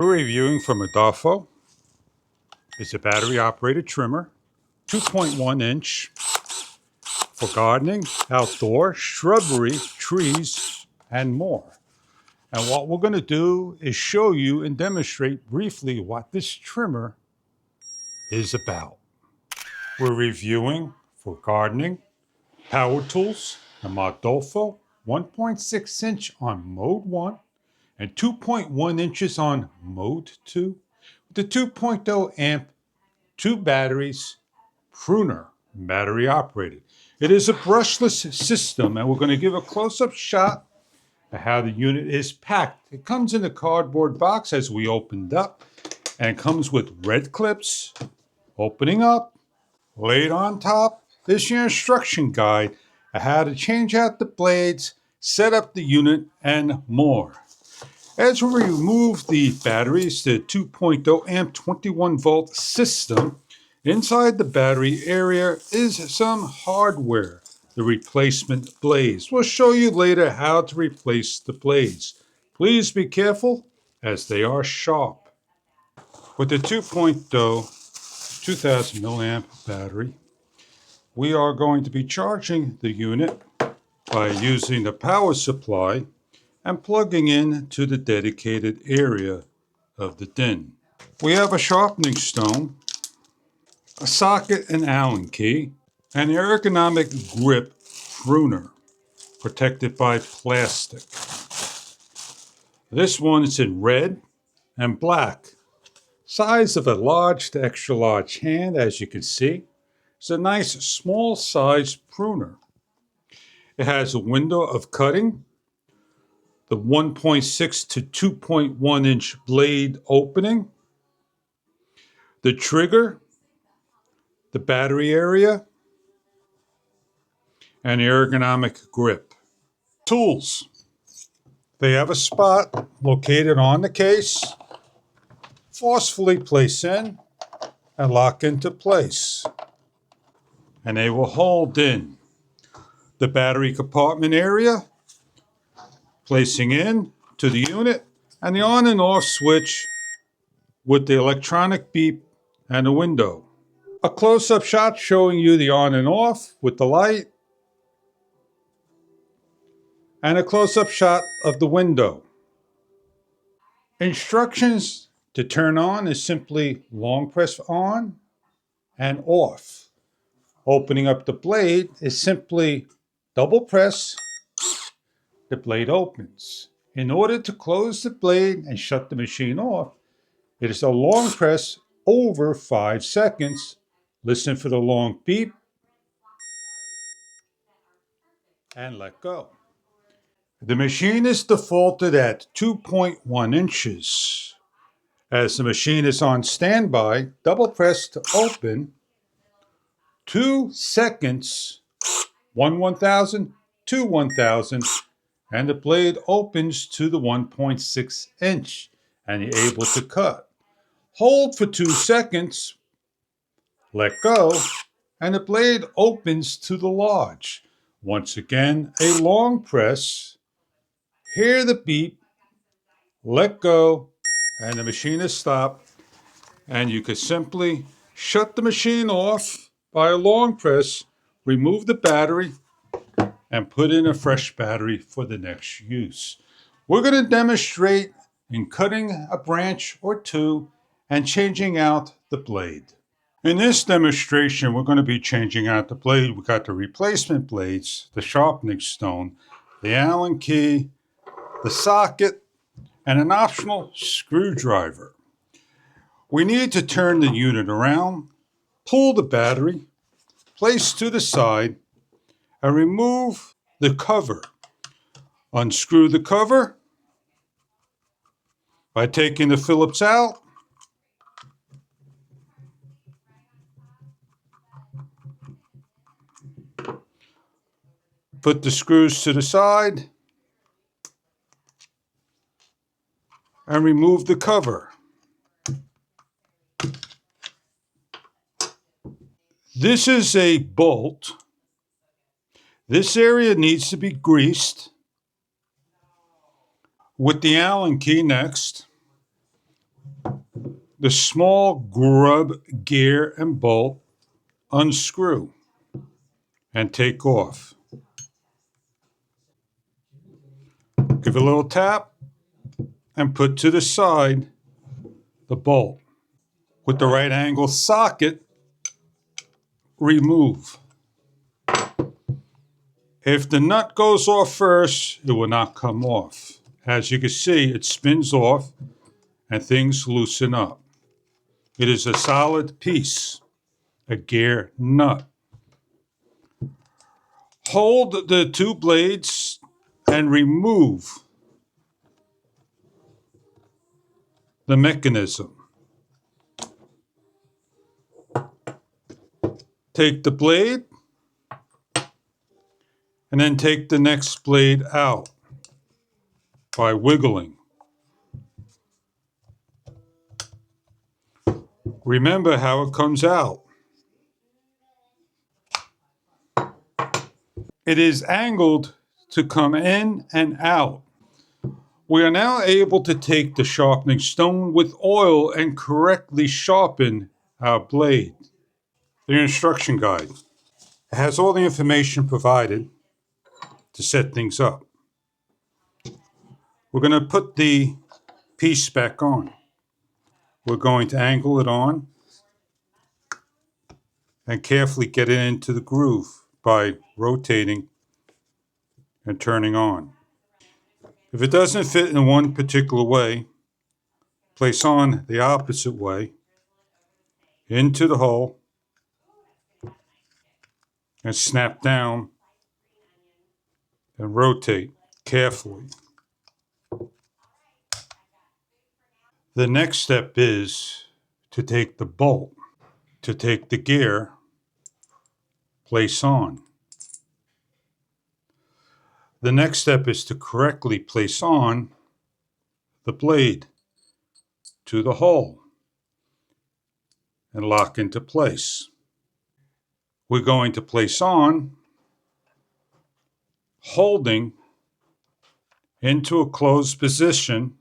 We're reviewing from MODOFO. It's a battery-operated trimmer, 2.1 inch for gardening, outdoor, shrubbery, trees, and more. And what we're going to do is show you and demonstrate briefly what this trimmer is about. We're reviewing for gardening, power tools, the MODOFO, 1.6 inch on mode 1 and 2.1 inches on mode 2 with the 2.0 amp, 2 batteries, pruner, battery operated. It is a brushless system, and we're going to give a close-up shot of how the unit is packed. It comes in a cardboard box as we opened up, and it comes with red clips, opening up, laid on top. This is your instruction guide of how to change out the blades, set up the unit, and more. As we remove the batteries, the 2.0 amp 21 volt system, inside the battery area is some hardware, the replacement blades. We'll show you later how to replace the blades. Please be careful as they are sharp. With the 2.0 2000 milliamp battery, we are going to be charging the unit by using the power supply and plugging in to the dedicated area of the den. We have a sharpening stone, a socket and Allen key, an ergonomic grip pruner protected by plastic. This one is in red and black. Size of a large to extra large hand, as you can see. It's a nice small size pruner. It has a window of cutting, the 1.6 to 2.1 inch blade opening, the trigger, the battery area, and ergonomic grip. Tools. They have a spot located on the case. Forcefully place in and lock into place. And they will hold in the battery compartment area, placing in to the unit, and the on and off switch with the electronic beep and a window. A close-up shot showing you the on and off with the light, and a close-up shot of the window. Instructions to turn on is simply long press on and off. Opening up the blade is simply double press, the blade opens. In order to close the blade and shut the machine off, it is a long press over 5 seconds. Listen for the long beep and let go. The machine is defaulted at 2.1 inches. As the machine is on standby, double press to open, 2 seconds, 1/1000, 2/1000, and the blade opens to the 1.6 inch, and you're able to cut. Hold for 2 seconds, let go, and the blade opens to the large. Once again, a long press, hear the beep, let go, and the machine is stopped, and you can simply shut the machine off by a long press, remove the battery, and put in a fresh battery for the next use. We're going to demonstrate in cutting a branch or two and changing out the blade. In this demonstration, we're going to be changing out the blade. We got the replacement blades, the sharpening stone, the Allen key, the socket, and an optional screwdriver. We need to turn the unit around, pull the battery, place to the side, and remove the cover. Unscrew the cover by taking the Phillips out. Put the screws to the side and remove the cover. This is a bolt. This area needs to be greased. With the Allen key next, the small grub gear and bolt, unscrew and take off. Give it a little tap and put to the side the bolt. With the right angle socket, remove. If the nut goes off first, it will not come off. As you can see, it spins off and things loosen up. It is a solid piece, a gear nut. Hold the two blades and remove the mechanism. Take the blade and then take the next blade out by wiggling. Remember how it comes out. It is angled to come in and out. We are now able to take the sharpening stone with oil and correctly sharpen our blade. The instruction guide has all the information provided to set things up. We're going to put the piece back on. We're going to angle it on and carefully get it into the groove by rotating and turning on. If it doesn't fit in one particular way, place on the opposite way into the hole and snap down and rotate carefully. The next step is to take the bolt, to take the gear, place on. The next step is to correctly place on the blade to the hole and lock into place. We're going to place on, holding into a closed position,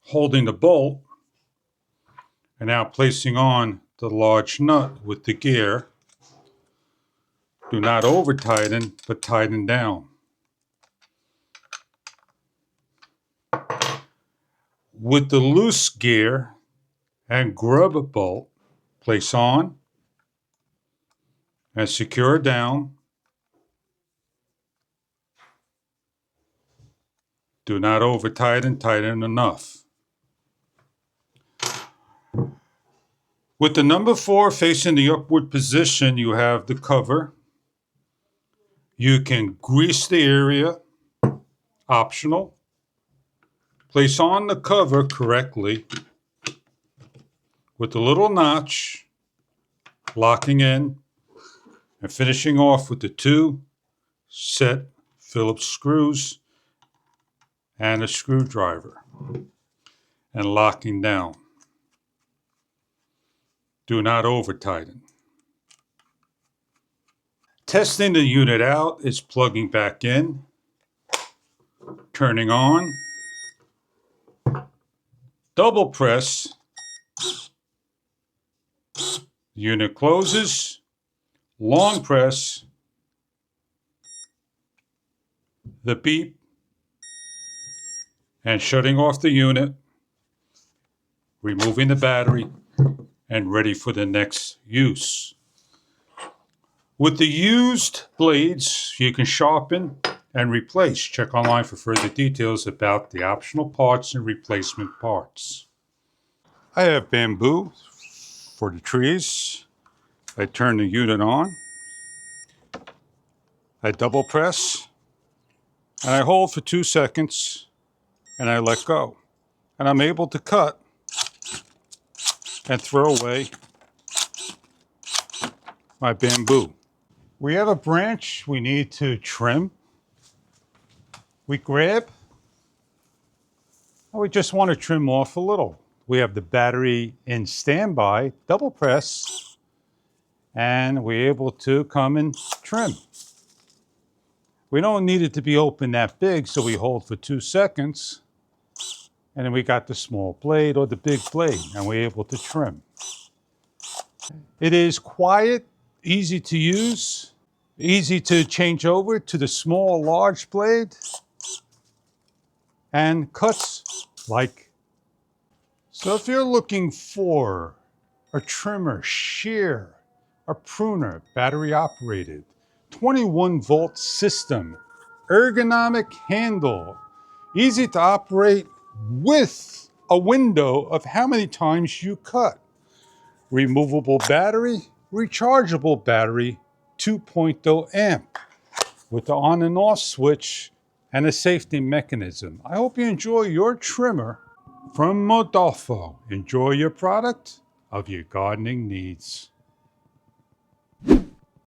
holding the bolt, and now placing on the large nut with the gear. Do not over tighten, but tighten down. With the loose gear and grub bolt, place on and secure down. Do not over tighten, tighten enough. With the number 4 facing the upward position, you have the cover. You can grease the area, optional. Place on the cover correctly with the little notch, locking in and finishing off with the 2 set Phillips screws and a screwdriver and locking down. Do not over tighten. Testing the unit out is plugging back in, turning on, double press, the unit closes, long press, the beep, and shutting off the unit, removing the battery, and ready for the next use. With the used blades, you can sharpen and replace. Check online for further details about the optional parts and replacement parts. I have bamboo for the trees. I turn the unit on. I double press and I hold for 2 seconds and I let go. And I'm able to cut and throw away my bamboo. We have a branch we need to trim. We grab, and we just want to trim off a little. We have the battery in standby, double press, and we're able to come and trim. We don't need it to be open that big, so we hold for 2 seconds. And then we got the small blade or the big blade, and we're able to trim. It is quiet, easy to use, easy to change over to the small, large blade, and cuts like. So if you're looking for a trimmer, shear, a pruner, battery operated, 21-volt system, ergonomic handle, easy to operate with a window of how many times you cut, removable battery, rechargeable battery, 2.0 amp with the on and off switch and a safety mechanism. I hope you enjoy your trimmer from MODOFO. Enjoy your product of your gardening needs.